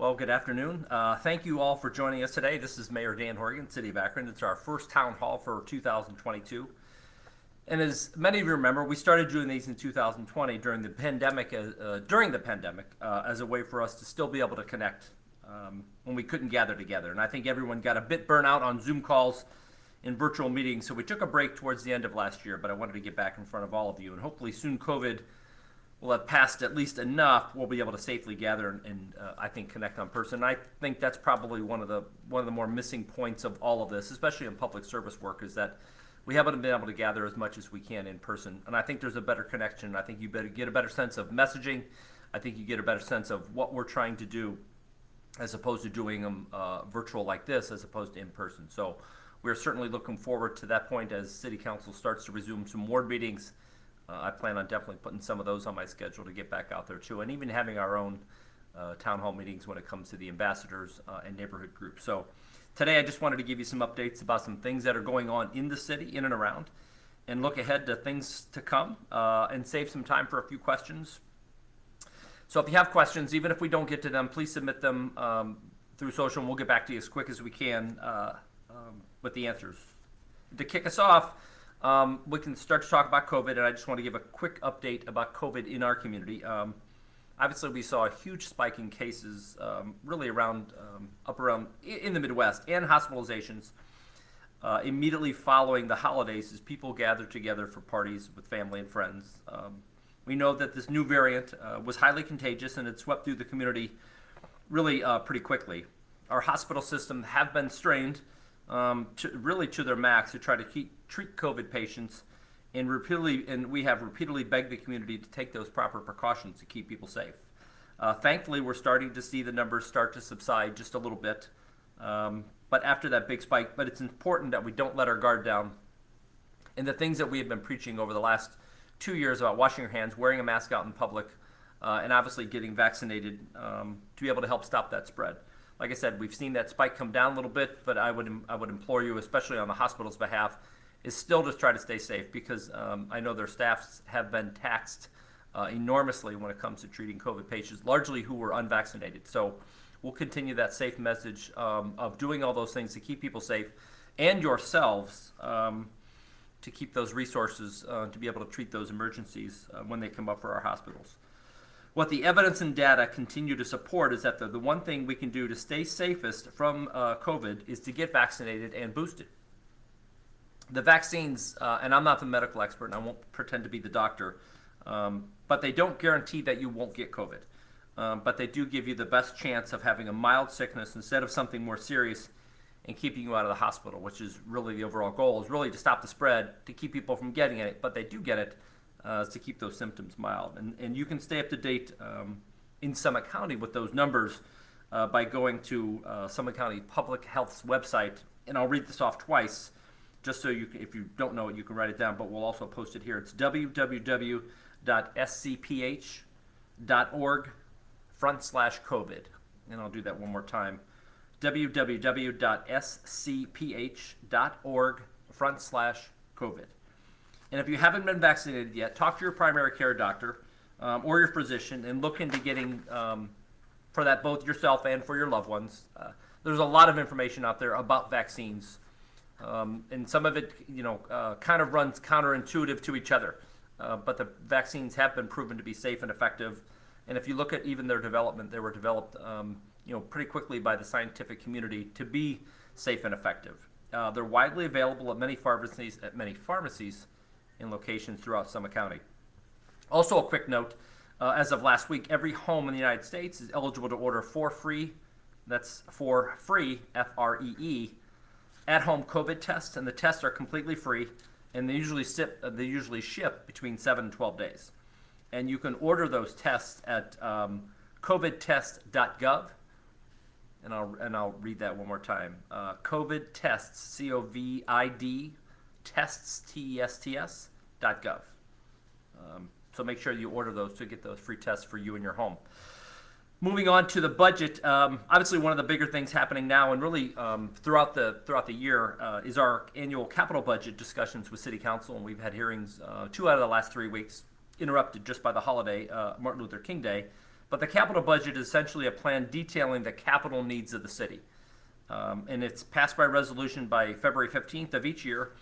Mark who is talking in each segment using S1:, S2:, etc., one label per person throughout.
S1: Well, good afternoon. Thank you all for joining us today. This is Mayor Dan Horrigan, City of Akron. It's our first town hall for 2022. And as many of you remember, we started doing these in 2020 during the pandemic, as a way for us to still be able to connect when we couldn't gather together. And I think everyone got a bit burnt out on Zoom calls and virtual meetings, so we took a break towards the end of last year, but I wanted to get back in front of all of you. And hopefully soon COVID will have passed at least enough. We'll be able to safely gather and I think connect on person. I think that's probably one of the more missing points of all of this, especially in public service work, is that we haven't been able to gather as much as we can in person. And I think there's a better connection. I think you better get a better sense of messaging. I think you get a better sense of what we're trying to do, as opposed to doing them virtual like this, as opposed to in person. So we're certainly looking forward to that point as City Council starts to resume some ward meetings. I plan on definitely putting some of those on my schedule to get back out there too, and even having our own town hall meetings when it comes to the ambassadors and neighborhood groups. So today I just wanted to give you some updates about some things that are going on in the city, in and around, and look ahead to things to come and save some time for a few questions. So if you have questions, even if we don't get to them, please submit them through social, and we'll get back to you as quick as we can with the answers. To kick us off, we can start to talk about COVID, and I just want to give a quick update about COVID in our community. Obviously, we saw a huge spike in cases really up around in the Midwest, and hospitalizations immediately following the holidays as people gathered together for parties with family and friends. We know that this new variant was highly contagious, and it swept through the community really pretty quickly. Our hospital system have been strained to their max to try to treat COVID patients, and we have repeatedly begged the community to take those proper precautions to keep people safe. Thankfully, we're starting to see the numbers start to subside just a little bit, but after that big spike. But it's important that we don't let our guard down. And the things that we have been preaching over the last 2 years about washing your hands, wearing a mask out in public, and obviously getting vaccinated to be able to help stop that spread. Like I said, we've seen that spike come down a little bit, but I would implore you, especially on the hospital's behalf, is still just try to stay safe, because I know their staffs have been taxed enormously when it comes to treating COVID patients, largely who were unvaccinated. So we'll continue that safe message of doing all those things to keep people safe, and yourselves to keep those resources to be able to treat those emergencies when they come up for our hospitals. What the evidence and data continue to support is that the one thing we can do to stay safest from COVID is to get vaccinated and boosted. The vaccines, and I'm not the medical expert, and I won't pretend to be the doctor, but they don't guarantee that you won't get COVID. But they do give you the best chance of having a mild sickness instead of something more serious, and keeping you out of the hospital, which is really the overall goal, is really to stop the spread, to keep people from getting it, but they do get it, to keep those symptoms mild. And you can stay up to date in Summit County with those numbers by going to Summit County Public Health's website, and I'll read this off twice, just so if you don't know it, you can write it down, but we'll also post it here. It's www.scph.org/COVID. And I'll do that one more time. www.scph.org/COVID. And if you haven't been vaccinated yet, talk to your primary care doctor or your physician and look into getting for that, both yourself and for your loved ones. There's a lot of information out there about vaccines, and some of it, kind of runs counterintuitive to each other. But the vaccines have been proven to be safe and effective. And if you look at even their development, they were developed, pretty quickly by the scientific community to be safe and effective. They're widely available at many pharmacies in locations throughout Summit County. Also, a quick note, as of last week, every home in the United States is eligible to order for free, F-R-E-E, at-home COVID tests, and the tests are completely free, and they usually ship between 7 and 12 days. And you can order those tests at covidtest.gov, and I'll read that one more time. COVID tests, C-O-V-I-D, tests, T-E-S-T-S.gov. So make sure you order those to get those free tests for you and your home. Moving on to the budget, obviously one of the bigger things happening now and really throughout the year is our annual capital budget discussions with City Council, and we've had hearings 2 out of the last 3 weeks, interrupted just by the holiday, Martin Luther King Day. But the capital budget is essentially a plan detailing the capital needs of the city. And it's passed by resolution by February 15th of each year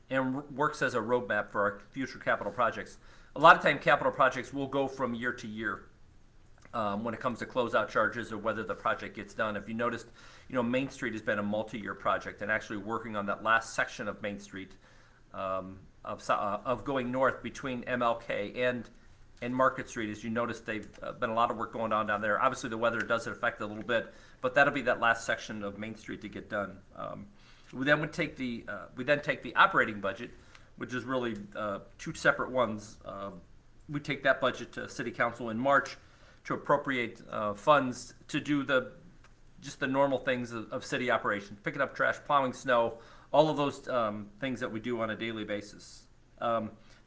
S1: and works as a roadmap for our future capital projects. A lot of time capital projects will go from year to year when it comes to closeout charges or whether the project gets done. If you noticed, Main Street has been a multi-year project, and actually working on that last section of Main Street of going north between MLK and Market Street. As you noticed, they've been a lot of work going on down there. Obviously, the weather does affect it a little bit, but that'll be that last section of Main Street to get done. We then take the operating budget, which is really two separate ones. We take that budget to City Council in March to appropriate funds to do just the normal things of city operations, picking up trash, plowing snow, all of those things that we do on a daily basis.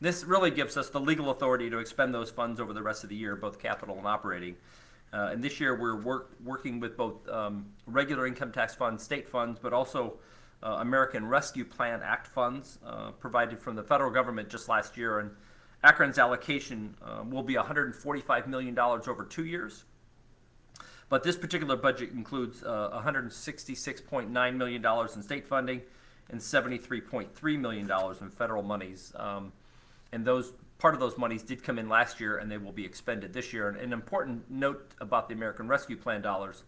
S1: This really gives us the legal authority to expend those funds over the rest of the year, both capital and operating. And this year we're working with both regular income tax funds, state funds, but also American Rescue Plan Act funds provided from the federal government just last year. And Akron's allocation will be $145 million over 2 years. But this particular budget includes $166.9 million in state funding and $73.3 million in federal monies. And part of those monies did come in last year, and they will be expended this year. And an important note about the American Rescue Plan dollars,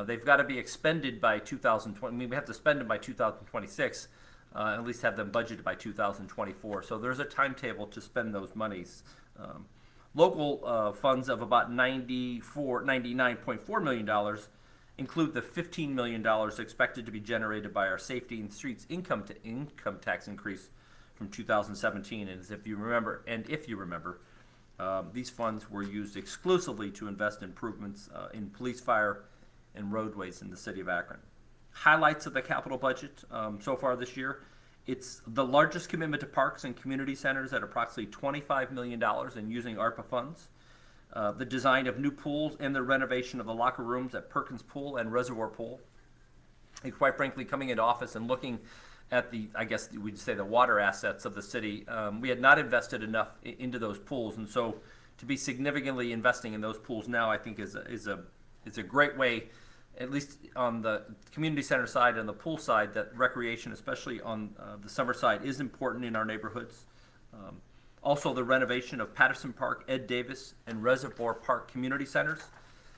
S1: they've got to be expended by 2020. I mean, we have to spend them by 2026, at least have them budgeted by 2024. So there's a timetable to spend those monies. Local funds of about $99.4 million include the $15 million expected to be generated by our Safety and Streets income tax increase from 2017. And if you remember, these funds were used exclusively to invest in improvements in police, fire, and roadways in the city of Akron. Highlights of the capital budget so far this year: it's the largest commitment to parks and community centers at approximately $25 million in using ARPA funds. The design of new pools and the renovation of the locker rooms at Perkins Pool and Reservoir Pool. And quite frankly, coming into office and looking at we'd say the water assets of the city, we had not invested enough into those pools. And so to be significantly investing in those pools now, I think is a great way, at least on the community center side and the pool side, that recreation, especially on the summer side, is important in our neighborhoods. Also, the renovation of Patterson Park, Ed Davis, and Reservoir Park community centers.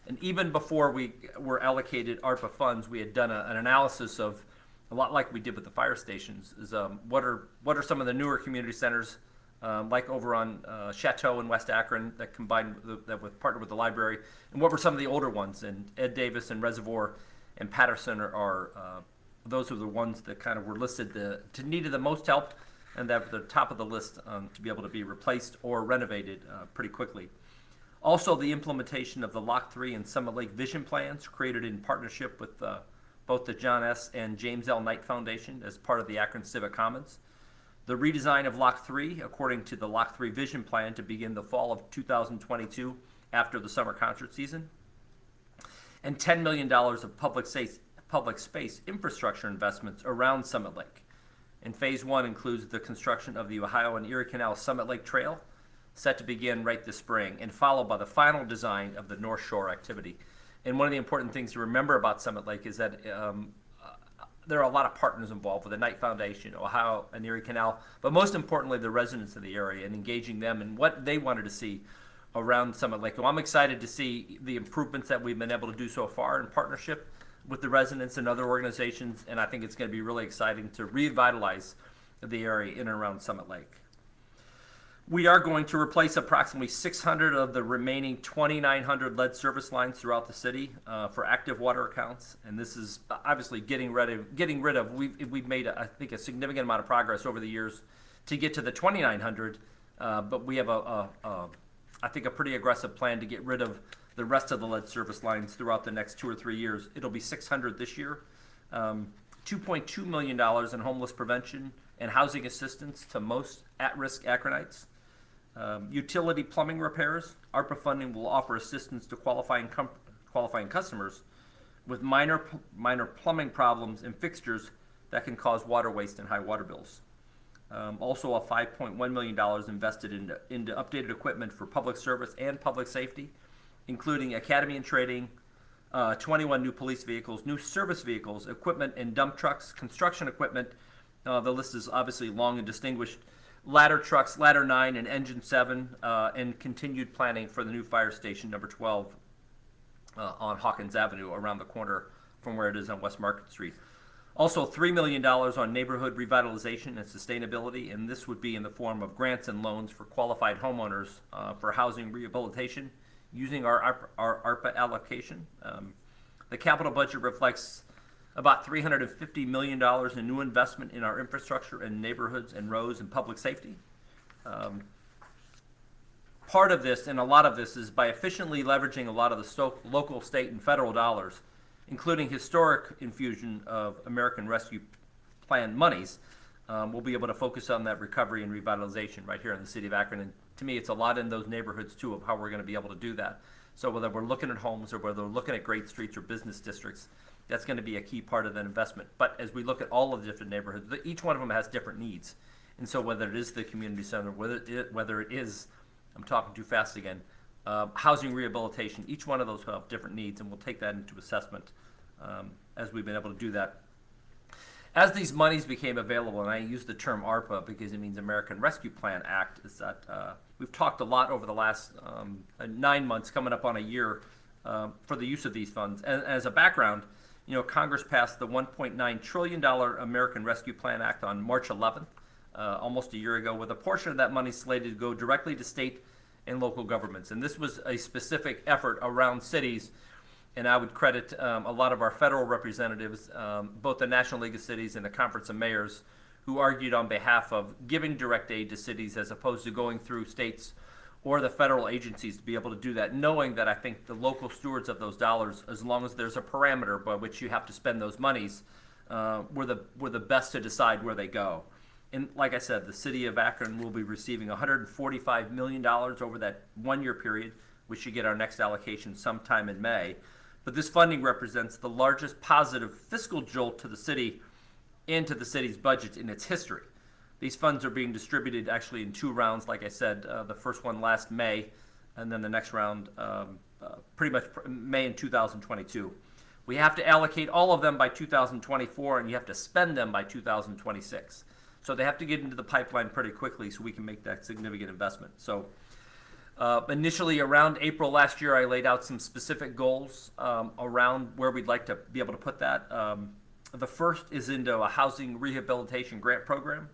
S1: And even before we were allocated ARPA funds, we had done an analysis of, a lot like we did with the fire stations, is what are some of the newer community centers, like over on Chateau in West Akron, that partnered with the library, and what were some of the older ones? And Ed Davis and Reservoir and Patterson are those are the ones that kind of were listed to needed the most help, and that were the top of the list to be able to be replaced or renovated pretty quickly. Also, the implementation of the Lock 3 and Summit Lake Vision Plans, created in partnership with both the John S. and James L. Knight Foundation as part of the Akron Civic Commons. The redesign of Lock 3, according to the Lock 3 Vision Plan, to begin the fall of 2022 after the summer concert season. And $10 million of public space infrastructure investments around Summit Lake. And Phase 1 includes the construction of the Ohio and Erie Canal Summit Lake Trail, set to begin right this spring, and followed by the final design of the North Shore activity. And one of the important things to remember about Summit Lake is that there are a lot of partners involved with the Knight Foundation, Ohio and Erie Canal, but most importantly, the residents of the area, and engaging them in what they wanted to see around Summit Lake. Well, I'm excited to see the improvements that we've been able to do so far in partnership with the residents and other organizations, and I think it's going to be really exciting to revitalize the area in and around Summit Lake. We are going to replace approximately 600 of the remaining 2,900 lead service lines throughout the city for active water accounts, and this is obviously getting rid of. We've made, I think, a significant amount of progress over the years to get to the 2,900, but we have I think a pretty aggressive plan to get rid of the rest of the lead service lines throughout the next 2 or 3 years. It'll be 600 this year. $2.2 million in homeless prevention and housing assistance to most at-risk Akronites. Utility plumbing repairs. ARPA funding will offer assistance to qualifying customers with minor plumbing problems and fixtures that can cause water waste and high water bills. Also, a $5.1 million invested into updated equipment for public service and public safety, including academy and training, 21 new police vehicles, new service vehicles, equipment and dump trucks, construction equipment. The list is obviously long and distinguished. Ladder trucks, Ladder 9 and Engine 7, and continued planning for the new fire station number 12 on Hawkins Avenue around the corner from where it is on West Market Street. Also, $3 million on neighborhood revitalization and sustainability, and this would be in the form of grants and loans for qualified homeowners for housing rehabilitation using our ARPA allocation. The capital budget reflects about $350 million in new investment in our infrastructure and neighborhoods and roads and public safety. Part of this, and a lot of this, is by efficiently leveraging a lot of the local, state, and federal dollars, including historic infusion of American Rescue Plan monies. We'll be able to focus on that recovery and revitalization right here in the city of Akron. And to me, it's a lot in those neighborhoods, too, of how we're going to be able to do that. So whether we're looking at homes or whether we're looking at great streets or business districts, that's going to be a key part of that investment. But as we look at all of the different neighborhoods, each one of them has different needs. And so whether it is the community center, whether it is, I'm talking too fast again, housing rehabilitation, each one of those will have different needs, and we'll take that into assessment as we've been able to do that. As these monies became available, and I use the term ARPA because it means American Rescue Plan Act, is that we've talked a lot over the last 9 months, coming up on a year, for the use of these funds. And as a background, Congress passed the $1.9 trillion American Rescue Plan Act on March 11th, almost a year ago, with a portion of that money slated to go directly to state and local governments. And this was a specific effort around cities, and I would credit a lot of our federal representatives, both the National League of Cities and the Conference of Mayors, who argued on behalf of giving direct aid to cities as opposed to going through states or the federal agencies to be able to do that, knowing that I think the local stewards of those dollars, as long as there's a parameter by which you have to spend those monies, were the best to decide where they go. And like I said, the city of Akron will be receiving $145 million over that 1-year period. We should get our next allocation sometime in May. But this funding represents the largest positive fiscal jolt to the city and to the city's budget in its history. These funds are being distributed actually in 2 rounds, like I said, the first one last May, and then the next round pretty much May in 2022. We have to allocate all of them by 2024, and you have to spend them by 2026. So they have to get into the pipeline pretty quickly so we can make that significant investment. So initially around April last year, I laid out some specific goals around where we'd like to be able to put that. The first is into a housing rehabilitation grant program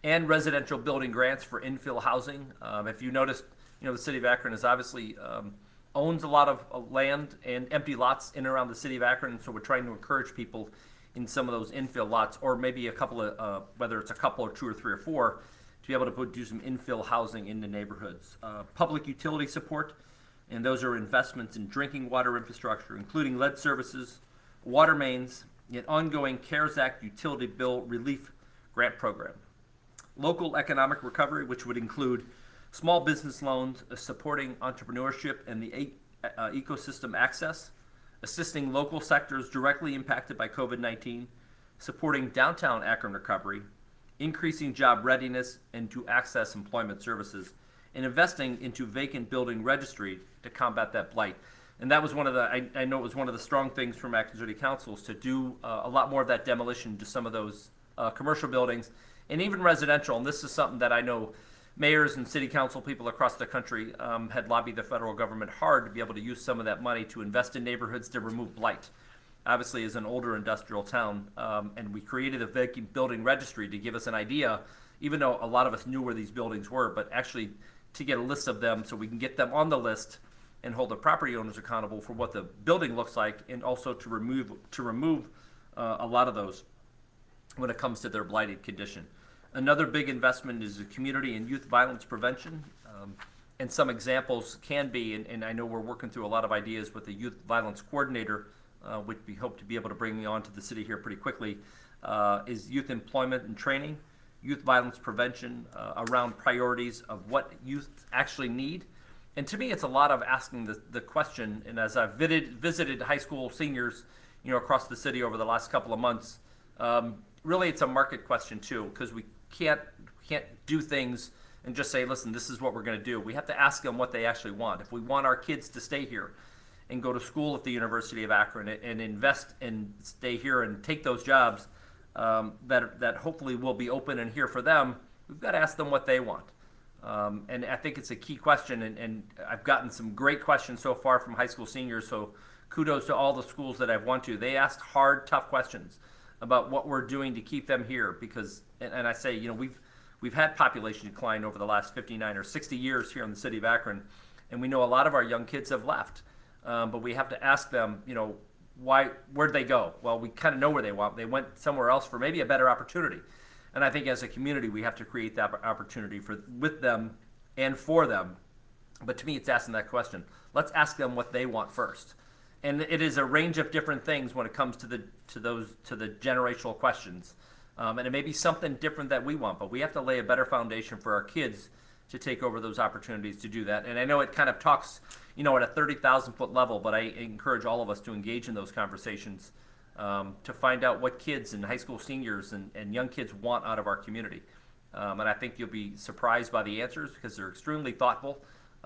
S1: and residential building grants for infill housing. If you noticed, the city of Akron is obviously owns a lot of land and empty lots in and around the city of Akron, so we're trying to encourage people in some of those infill lots, or maybe a couple of, whether it's a couple or 2 or 3 or 4, to be able to do some infill housing in the neighborhoods. Public utility support, and those are investments in drinking water infrastructure, including lead services, water mains, an ongoing CARES Act utility bill relief grant program. Local economic recovery, which would include small business loans, supporting entrepreneurship and the ecosystem access, assisting local sectors directly impacted by COVID-19, supporting downtown Akron recovery, increasing job readiness and to access employment services, and investing into vacant building registry to combat that blight. And that was one of the, I know it was one of the strong things from Akron City Councils to do a lot more of that demolition to some of those commercial buildings and even residential. And this is something that I know mayors and city council people across the country had lobbied the federal government hard to be able to use some of that money to invest in neighborhoods to remove blight. Obviously, as an older industrial town, and we created a vacant building registry to give us an idea, even though a lot of us knew where these buildings were, but actually to get a list of them so we can get them on the list and hold the property owners accountable for what the building looks like, and also to remove a lot of those when it comes to their blighted condition. Another big investment is the community and youth violence prevention. And some examples can be, and I know we're working through a lot of ideas with the youth violence coordinator, which we hope to be able to bring on to the city here pretty quickly, is youth employment and training, youth violence prevention, around priorities of what youth actually need. And to me, it's a lot of asking the question, and as I've visited high school seniors, across the city over the last couple of months, really it's a market question too, because we can't do things and just say, listen, this is what we're going to do. We have to ask them what they actually want. If we want our kids to stay here and go to school at the University of Akron and invest and stay here and take those jobs that hopefully will be open and here for them, we've got to ask them what they want. And I think it's a key question, and I've gotten some great questions so far from high school seniors, so kudos to all the schools that I've went to. They asked hard, tough questions about what we're doing to keep them here, because, and I say, we've had population decline over the last 59 or 60 years here in the city of Akron, and we know a lot of our young kids have left, but we have to ask them, where'd they go? Well, we kind of know where they went. They went somewhere else for maybe a better opportunity. And I think as a community, we have to create that opportunity with them and for them. But to me, it's asking that question. Let's ask them what they want first. And it is a range of different things when it comes to the generational questions. And it may be something different that we want, but we have to lay a better foundation for our kids to take over those opportunities to do that. And I know it kind of talks, at a 30,000-foot level, but I encourage all of us to engage in those conversations to find out what kids and high school seniors and young kids want out of our community. And I think you'll be surprised by the answers because they're extremely thoughtful.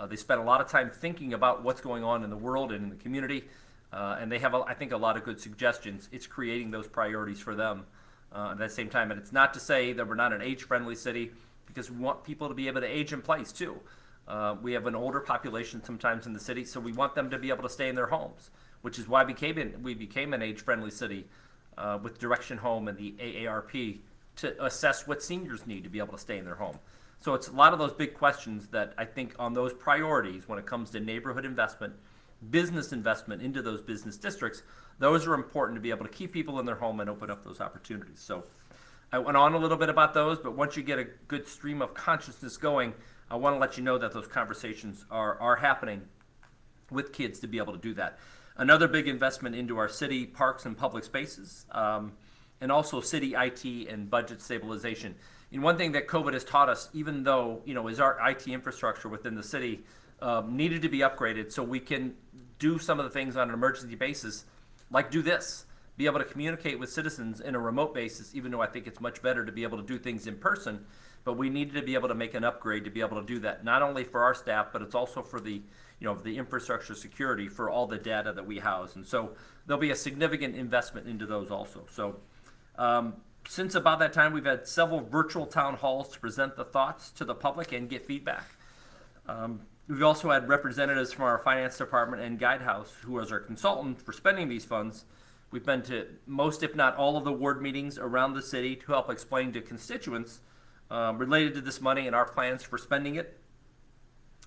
S1: They spend a lot of time thinking about what's going on in the world and in the community. And they have, I think, a lot of good suggestions. It's creating those priorities for them at the same time. And it's not to say that we're not an age-friendly city, because we want people to be able to age in place too. We have an older population sometimes in the city, so we want them to be able to stay in their homes, which is why we became an age-friendly city with Direction Home and the AARP to assess what seniors need to be able to stay in their home. So it's a lot of those big questions that I think on those priorities when it comes to neighborhood investment, business investment into those business districts, those are important to be able to keep people in their home and open up those opportunities. So I went on a little bit about those, but once you get a good stream of consciousness going, I want to let you know that those conversations are happening with kids to be able to do that. Another big investment into our city parks and public spaces, and also city IT and budget stabilization. And one thing that COVID has taught us, even though, is our IT infrastructure within the city needed to be upgraded so we can do some of the things on an emergency basis, like do this. Be able to communicate with citizens in a remote basis, even though I think it's much better to be able to do things in person, but we needed to be able to make an upgrade to be able to do that, not only for our staff, but it's also for the infrastructure security for all the data that we house. And so there'll be a significant investment into those also. So since about that time, we've had several virtual town halls to present the thoughts to the public and get feedback. We've also had representatives from our finance department and Guidehouse, who is our consultant for spending these funds. We've been to most, if not all, of the ward meetings around the city to help explain to constituents related to this money and our plans for spending it.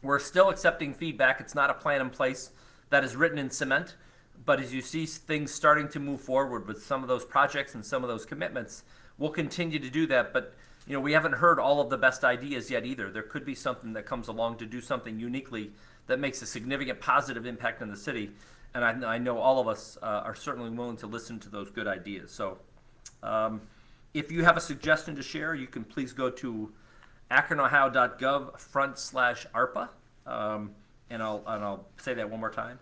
S1: We're still accepting feedback. It's not a plan in place that is written in cement, but as you see things starting to move forward with some of those projects and some of those commitments, we'll continue to do that. But we haven't heard all of the best ideas yet either. There could be something that comes along to do something uniquely that makes a significant positive impact on the city. And I know all of us are certainly willing to listen to those good ideas. So if you have a suggestion to share, you can please go to akronohio.gov/ARPA. And I'll say that one more time.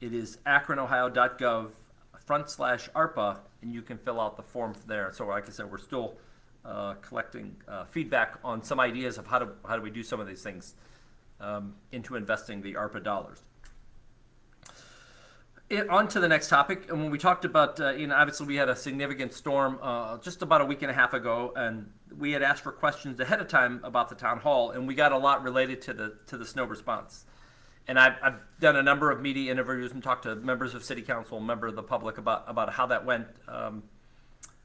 S1: It is akronohio.gov/ARPA, and you can fill out the form there. So like I said, we're still collecting feedback on some ideas of how do we do some of these things into investing the ARPA dollars. On to the next topic, and when we talked about, obviously we had a significant storm just about a week and a half ago, and we had asked for questions ahead of time about the town hall, and we got a lot related to the snow response. And I've done a number of media interviews and talked to members of city council, members of the public about how that went.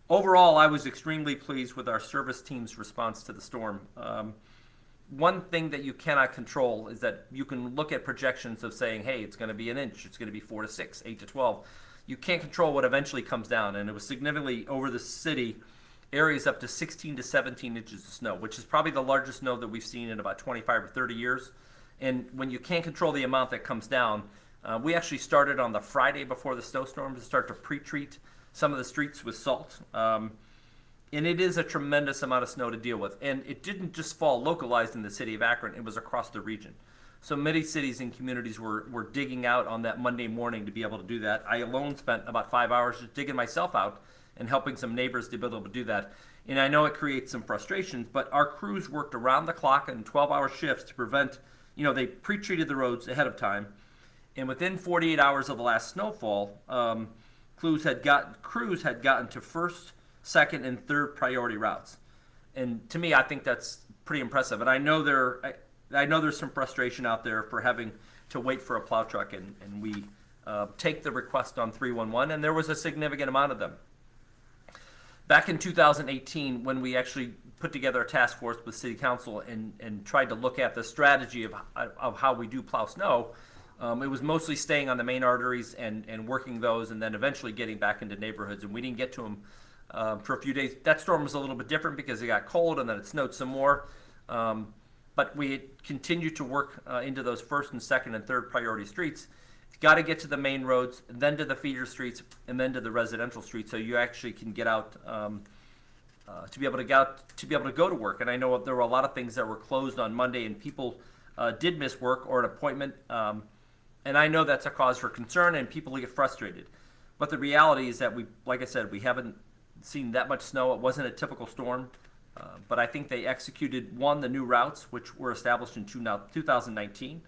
S1: Overall, I was extremely pleased with our service team's response to the storm. One thing that you cannot control is that you can look at projections of saying, hey, it's going to be an inch, it's going to be 4 to 6, 8 to 12. You can't control what eventually comes down, and it was significantly over the city, areas up to 16 to 17 inches of snow, which is probably the largest snow that we've seen in about 25 or 30 years. And when you can't control the amount that comes down, we actually started on the Friday before the snowstorm to start to pre-treat some of the streets with salt. And it is a tremendous amount of snow to deal with. And it didn't just fall localized in the city of Akron, it was across the region. So many cities and communities were digging out on that Monday morning to be able to do that. I alone spent about 5 hours just digging myself out and helping some neighbors to be able to do that. And I know it creates some frustrations, but our crews worked around the clock in 12-hour shifts to prevent, they pre-treated the roads ahead of time. And within 48 hours of the last snowfall, crews had gotten to first, second, and third priority routes. And to me, I think that's pretty impressive. And I know there's some frustration out there for having to wait for a plow truck, and we take the request on 311, and there was a significant amount of them. Back in 2018, when we actually put together a task force with City Council and tried to look at the strategy of how we do plow snow, it was mostly staying on the main arteries and working those, and then eventually getting back into neighborhoods. And we didn't get to them for a few days. That storm was a little bit different because it got cold and then it snowed some more. But we continued to work into those first and second and third priority streets. You've got to get to the main roads, then to the feeder streets, and then to the residential streets, so you actually can get out to be able to go to work. And I know there were a lot of things that were closed on Monday, and people did miss work or an appointment. And I know that's a cause for concern, and people get frustrated. But the reality is that like I said, we haven't seen that much snow. It wasn't a typical storm. But I think they executed, the new routes, which were established in 2019,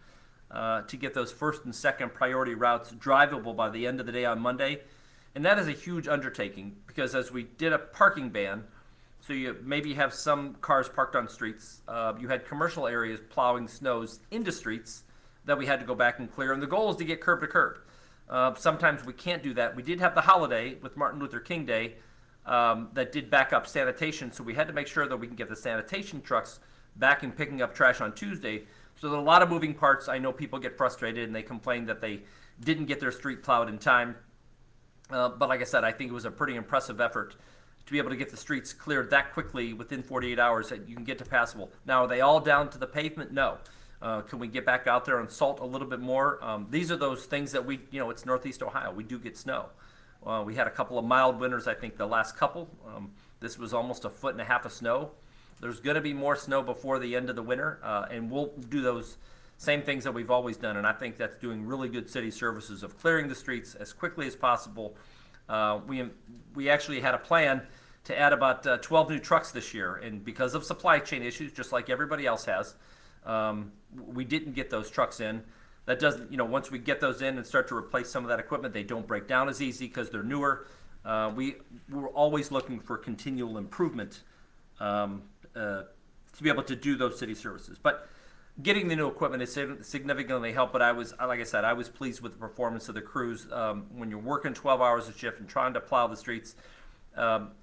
S1: to get those first and second priority routes drivable by the end of the day on Monday. And that is a huge undertaking, because as we did a parking ban, so you maybe have some cars parked on streets, you had commercial areas plowing snows into streets that we had to go back and clear. And the goal is to get curb to curb. Sometimes we can't do that. We did have the holiday with Martin Luther King Day, that did back up sanitation, so we had to make sure that we can get the sanitation trucks back and picking up trash on Tuesday. So there are a lot of moving parts. I know people get frustrated and they complain that they didn't get their street plowed in time. But like I said, I think it was a pretty impressive effort to be able to get the streets cleared that quickly within 48 hours that you can get to passable. Now, are they all down to the pavement? No. Can we get back out there and salt a little bit more? These are those things that it's Northeast Ohio. We do get snow. We had a couple of mild winters, I think the last couple. This was almost 1.5 feet of snow. There's going to be more snow before the end of the winter, and we'll do those same things that we've always done, and I think that's doing really good city services of clearing the streets as quickly as possible. We actually had a plan to add about 12 new trucks this year, and because of supply chain issues, just like everybody else has, we didn't get those trucks in. That doesn't, once we get those in and start to replace some of that equipment, they don't break down as easy because they're newer. We're always looking for continual improvement to be able to do those city services. But getting the new equipment is significantly helped. But like I said, I was pleased with the performance of the crews. When you're working 12 hours a shift and trying to plow the streets,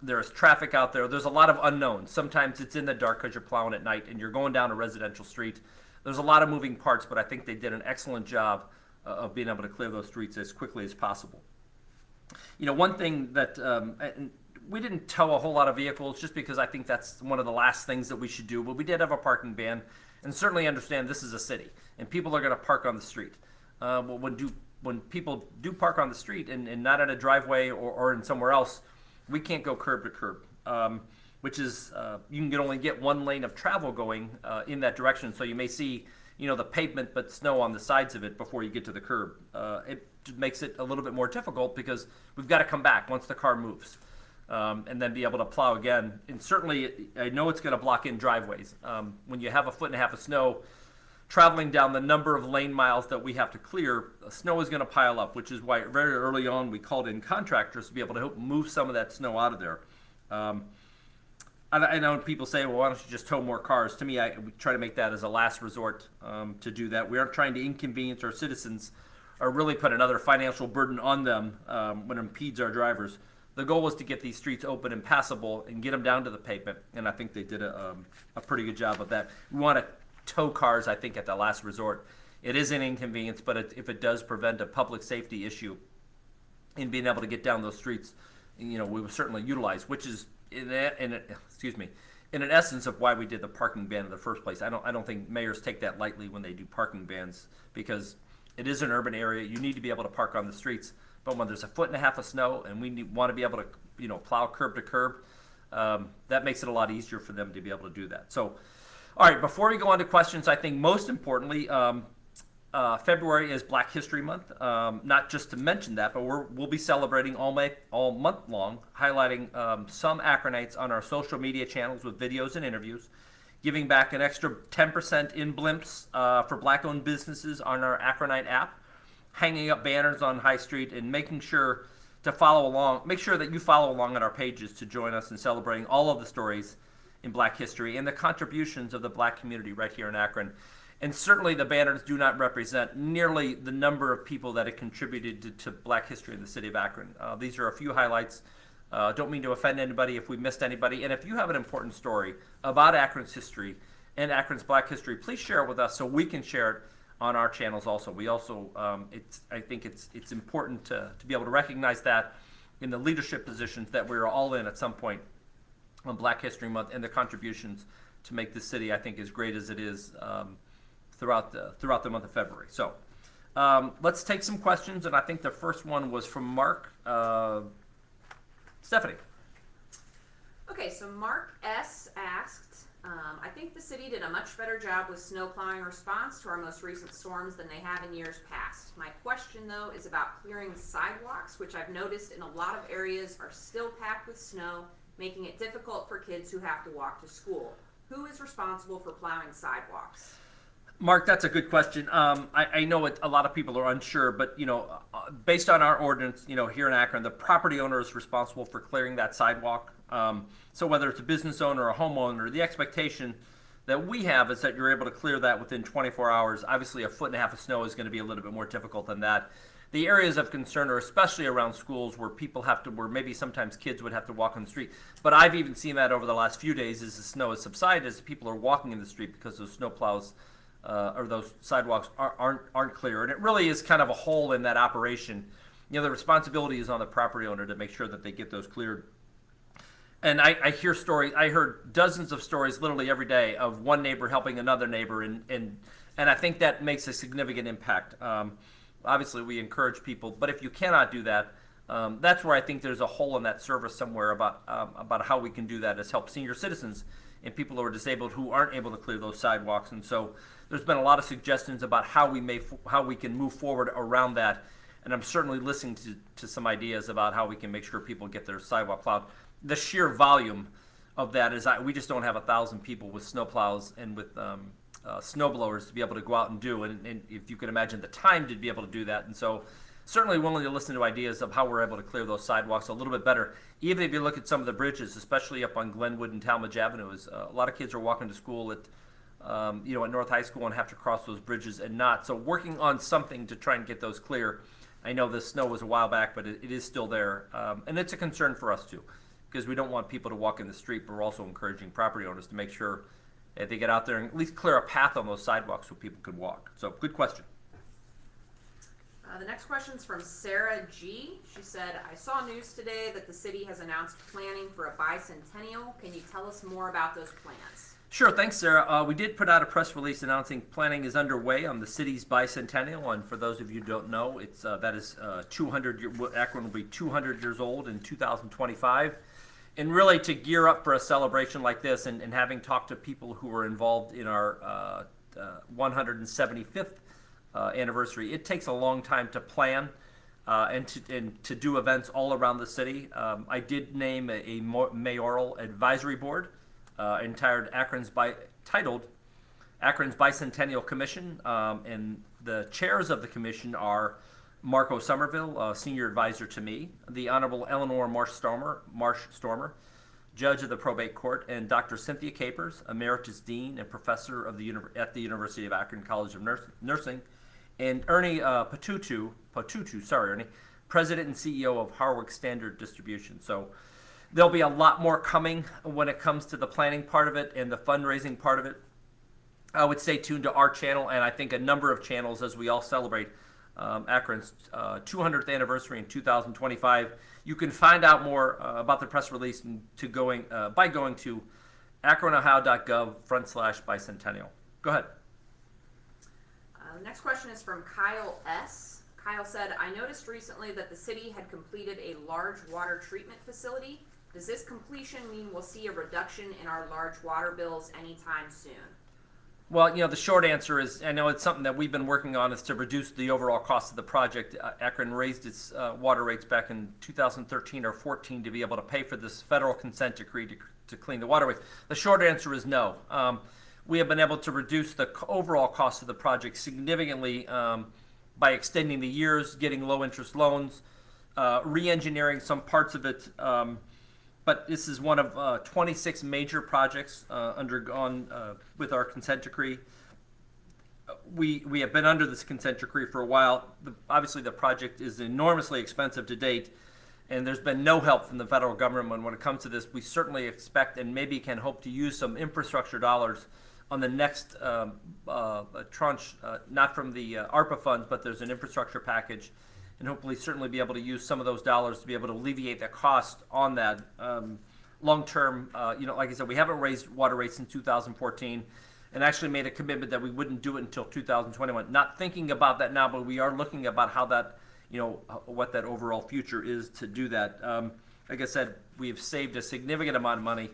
S1: there's traffic out there. There's a lot of unknowns. Sometimes it's in the dark because you're plowing at night and you're going down a residential street. There's a lot of moving parts, but I think they did an excellent job of being able to clear those streets as quickly as possible. One thing that we didn't tow a whole lot of vehicles just because I think that's one of the last things that we should do, but we did have a parking ban, and certainly understand this is a city and people are going to park on the street. When people do park on the street and not in a driveway or in somewhere else, we can't go curb to curb. Which is you can only get one lane of travel going in that direction. So you may see, the pavement but snow on the sides of it before you get to the curb. It makes it a little bit more difficult because we've got to come back once the car moves and then be able to plow again. And certainly, I know it's going to block in driveways. When you have 1.5 feet of snow, traveling down the number of lane miles that we have to clear, snow is going to pile up, which is why very early on we called in contractors to be able to help move some of that snow out of there. I know people say, well, why don't you just tow more cars? To me, we try to make that as a last resort to do that. We aren't trying to inconvenience our citizens or really put another financial burden on them when it impedes our drivers. The goal was to get these streets open and passable and get them down to the pavement, and I think they did a pretty good job of that. We want to tow cars, I think, at the last resort. It is an inconvenience, but if it does prevent a public safety issue in being able to get down those streets, we will certainly utilize, which is in an essence of why we did the parking ban in the first place. I don't think mayors take that lightly when they do parking bans, because it is an urban area. You need to be able to park on the streets. But when there's 1.5 feet of snow and we want to be able to plow curb to curb, that makes it a lot easier for them to be able to do that. So, all right, before we go on to questions, I think most importantly, February is Black History Month. Not just to mention that, but we'll be celebrating all month long, highlighting some Akronites on our social media channels with videos and interviews, giving back an extra 10% in blimps for Black-owned businesses on our Akronite app, hanging up banners on High Street, and making sure to follow along. Make sure that you follow along on our pages to join us in celebrating all of the stories in Black history and the contributions of the Black community right here in Akron. And certainly the banners do not represent nearly the number of people that have contributed to Black history in the city of Akron. These are a few highlights. Don't mean to offend anybody if we missed anybody. And if you have an important story about Akron's history and Akron's Black history, please share it with us so we can share it on our channels also. We also, I think it's important to be able to recognize that in the leadership positions that we're all in at some point on Black History Month, and the contributions to make this city, I think, as great as it is throughout the month of February. So let's take some questions, and I think the first one was from Mark. Stephanie.
S2: Okay, so Mark S. asked, I think the city did a much better job with snow plowing response to our most recent storms than they have in years past. My question, though, is about clearing sidewalks, which I've noticed in a lot of areas are still packed with snow, making it difficult for kids who have to walk to school. Who is responsible for plowing sidewalks?
S1: Mark, that's a good question. I know a lot of people are unsure, but based on our ordinance, here in Akron, the property owner is responsible for clearing that sidewalk. So whether it's a business owner or a homeowner, the expectation that we have is that you're able to clear that within 24 hours. Obviously, a foot and a half of snow is going to be a little bit more difficult than that. The areas of concern are especially around schools where where maybe sometimes kids would have to walk on the street. But I've even seen that over the last few days as the snow has subsided, as people are walking in the street because those snow plows or those sidewalks aren't clear. And it really is kind of a hole in that operation. The responsibility is on the property owner to make sure that they get those cleared. And I hear stories. I heard dozens of stories literally every day of one neighbor helping another neighbor, and I think that makes a significant impact. Obviously, we encourage people, but if you cannot do that, that's where I think there's a hole in that service somewhere about how we can do that, is help senior citizens and people who are disabled who aren't able to clear those sidewalks. And so there's been a lot of suggestions about how we can move forward around that. And I'm certainly listening to some ideas about how we can make sure people get their sidewalk plowed. The sheer volume of that is we just don't have 1,000 people with snow plows and with snow blowers to be able to go out and do. And if you can imagine the time to be able to do that. And so certainly willing to listen to ideas of how we're able to clear those sidewalks a little bit better. Even if you look at some of the bridges, especially up on Glenwood and Talmadge Avenue, a lot of kids are walking to school at North High School and have to cross those bridges and not. So working on something to try and get those clear. I know the snow was a while back, but it is still there. And it's a concern for us too, because we don't want people to walk in the street, but we're also encouraging property owners to make sure that they get out there and at least clear a path on those sidewalks so people can walk. So good question.
S2: The next question is from Sarah G. She said, I saw news today that the city has announced planning for a bicentennial. Can you tell us more about those plans?
S1: Sure, thanks, Sarah. We did put out a press release announcing planning is underway on the city's bicentennial, and for those of you who don't know, that is 200. Akron will be 200 years old in 2025, and really to gear up for a celebration like this, and having talked to people who were involved in our 175th anniversary, it takes a long time to plan and to do events all around the city. I did name a mayoral advisory board titled Akron's Bicentennial Commission, and the chairs of the commission are Marco Somerville, senior advisor to me, the Honorable Eleanor Marsh Stormer, judge of the probate court, and Dr. Cynthia Capers, emeritus dean and professor at the University of Akron College of Nursing, and Ernie Patutu, Ernie, president and CEO of Harwick Standard Distribution. So there'll be a lot more coming when it comes to the planning part of it and the fundraising part of it. I would stay tuned to our channel, and I think a number of channels as we all celebrate Akron's 200th anniversary in 2025. You can find out more about the press release by going to akronohio.gov/bicentennial. Go ahead.
S2: The next question is from Kyle S. Kyle said, I noticed recently that the city had completed a large water treatment facility. Does this completion mean we'll see a reduction in our large water bills anytime soon?
S1: Well, the short answer is, I know it's something that we've been working on, is to reduce the overall cost of the project. Akron raised its water rates back in 2013 or 14 to be able to pay for this federal consent decree to clean the waterways. The short answer is no. We have been able to reduce the overall cost of the project significantly by extending the years, getting low interest loans, re-engineering some parts of it. But this is one of 26 major projects undergone with our consent decree. We have been under this consent decree for a while. Obviously, the project is enormously expensive to date, and there's been no help from the federal government when it comes to this. We certainly expect and maybe can hope to use some infrastructure dollars on the next tranche, not from the ARPA funds, but there's an infrastructure package, and hopefully certainly be able to use some of those dollars to be able to alleviate the cost on that. Long term, like I said, we haven't raised water rates in 2014 and actually made a commitment that we wouldn't do it until 2021. Not thinking about that now, but we are looking about how that, what that overall future is to do that. Like I said, we have saved a significant amount of money,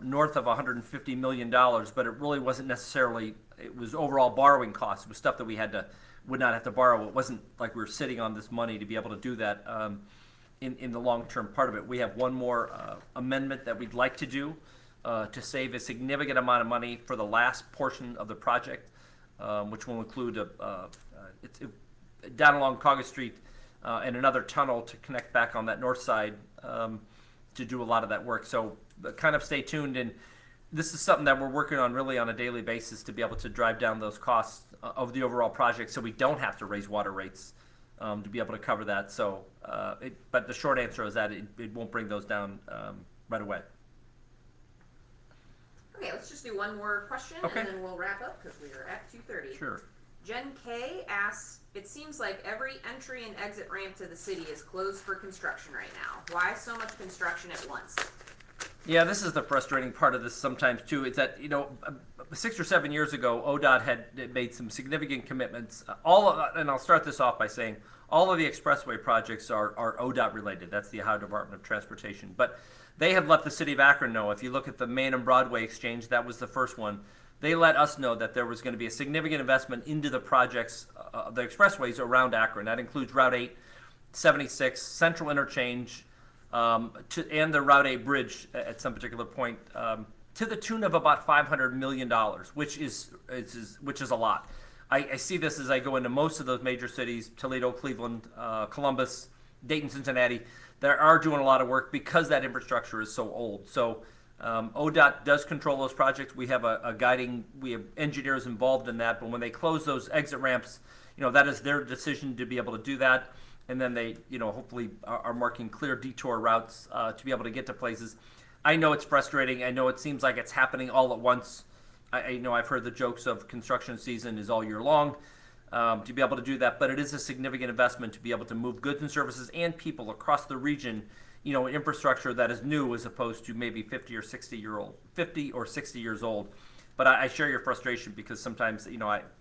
S1: north of $150 million, but it really wasn't necessarily, it was overall borrowing costs. It was stuff that we would not have to borrow. It wasn't like we were sitting on this money to be able to do that in the long-term part of it. We have one more amendment that we'd like to do to save a significant amount of money for the last portion of the project, which will include down along Caugus Street and another tunnel to connect back on that north side to do a lot of that work. So kind of stay tuned, and this is something that we're working on really on a daily basis to be able to drive down those costs of the overall project, so we don't have to raise water rates to be able to cover that. So, but the short answer is that it won't bring those down right away.
S2: Okay, let's just do one more question,
S1: Okay.
S2: and then we'll wrap up because we are at 2:30.
S1: Sure.
S2: Jen K asks, it seems like every entry and exit ramp to the city is closed for construction right now. Why so much construction at once?
S1: Yeah, this is the frustrating part of this sometimes too. It's that 6 or 7 years ago, ODOT had made some significant commitments. And I'll start this off by saying all of the expressway projects are ODOT related. That's the Ohio Department of Transportation. But they have let the city of Akron know. If you look at the Main and Broadway exchange, that was the first one. They let us know that there was going to be a significant investment into the projects, the expressways around Akron. That includes Route 8, 76, Central Interchange, and the Route 8 bridge at some particular point, to the tune of about $500 million, which is a lot. I see this as I go into most of those major cities, Toledo, Cleveland, Columbus, Dayton, Cincinnati, that are doing a lot of work because that infrastructure is so old. So ODOT does control those projects. We have we have engineers involved in that, but when they close those exit ramps, that is their decision to be able to do that. And then they, hopefully are marking clear detour routes to be able to get to places. I know it's frustrating. I know it seems like it's happening all at once. I know I've heard the jokes of construction season is all year long to be able to do that, but it is a significant investment to be able to move goods and services and people across the region, infrastructure that is new as opposed to maybe 50 or 60 years old. But I share your frustration because sometimes,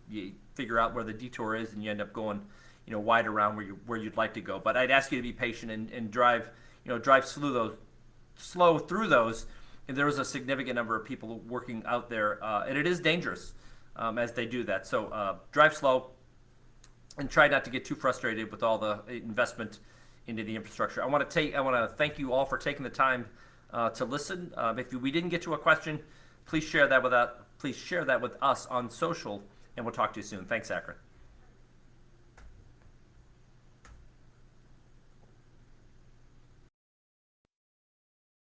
S1: you figure out where the detour is and you end up going, wide around where you'd like to go. But I'd ask you to be patient and drive slow through those. And there is a significant number of people working out there, and it is dangerous as they do that. So drive slow and try not to get too frustrated with all the investment into the infrastructure. I want to thank you all for taking the time to listen. If we didn't get to a question, please share that with us on social, and we'll talk to you soon. Thanks, Akron.